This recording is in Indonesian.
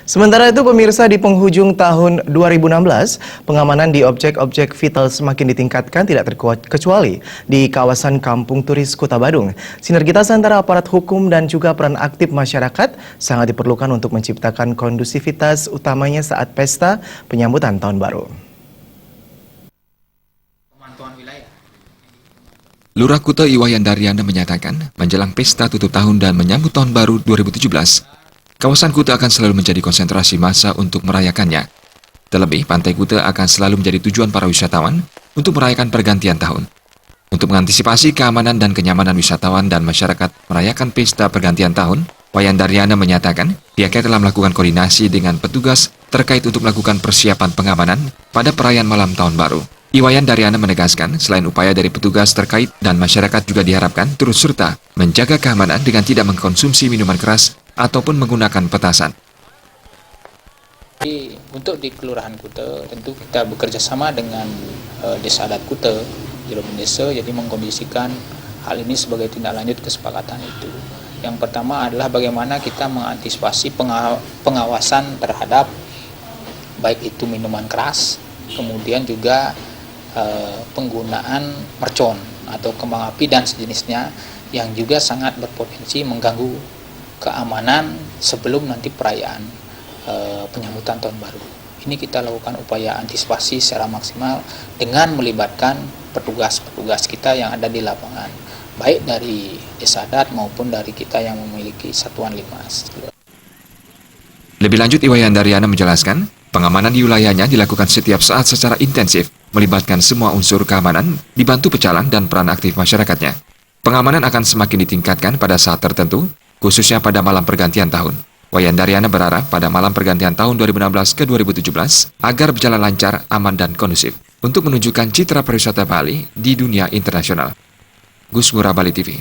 Sementara itu pemirsa, di penghujung tahun 2016, pengamanan di objek-objek vital semakin ditingkatkan tidak terkecuali di kawasan Kampung Turis Kota Badung. Sinergitas antara aparat hukum dan juga peran aktif masyarakat sangat diperlukan untuk menciptakan kondusivitas utamanya saat pesta penyambutan Tahun Baru. Lurah Kuta Iwayan Daryana menyatakan, menjelang pesta tutup tahun dan menyambut Tahun Baru 2017, kawasan Kuta akan selalu menjadi konsentrasi massa untuk merayakannya. Terlebih, Pantai Kuta akan selalu menjadi tujuan para wisatawan untuk merayakan pergantian tahun. Untuk mengantisipasi keamanan dan kenyamanan wisatawan dan masyarakat merayakan pesta pergantian tahun, Wayan Daryana menyatakan pihaknya telah melakukan koordinasi dengan petugas terkait untuk melakukan persiapan pengamanan pada perayaan malam Tahun Baru. Iwayan Daryana menegaskan, selain upaya dari petugas terkait dan masyarakat juga diharapkan turut serta menjaga keamanan dengan tidak mengkonsumsi minuman keras ataupun menggunakan petasan. Untuk di Kelurahan Kuta, tentu kita bekerja sama dengan Desa Adat Kuta, Jero Desa, jadi mengkondisikan hal ini sebagai tindak lanjut kesepakatan itu. Yang pertama adalah bagaimana kita mengantisipasi pengawasan terhadap baik itu minuman keras, kemudian juga penggunaan mercon atau kembang api dan sejenisnya yang juga sangat berpotensi mengganggu keamanan sebelum nanti perayaan penyambutan Tahun Baru. Ini kita lakukan upaya antisipasi secara maksimal dengan melibatkan petugas-petugas kita yang ada di lapangan, baik dari Desa Adat maupun dari kita yang memiliki Satuan Limas. Lebih lanjut, Iwayan Daryana menjelaskan, pengamanan di wilayahnya dilakukan setiap saat secara intensif, melibatkan semua unsur keamanan, dibantu pecalang dan peran aktif masyarakatnya. Pengamanan akan semakin ditingkatkan pada saat tertentu, khususnya pada malam pergantian tahun. Wayan Daryana berharap pada malam pergantian tahun 2016 ke 2017 agar berjalan lancar, aman dan kondusif untuk menunjukkan citra pariwisata Bali di dunia internasional. Gus Ngurah, Bali TV.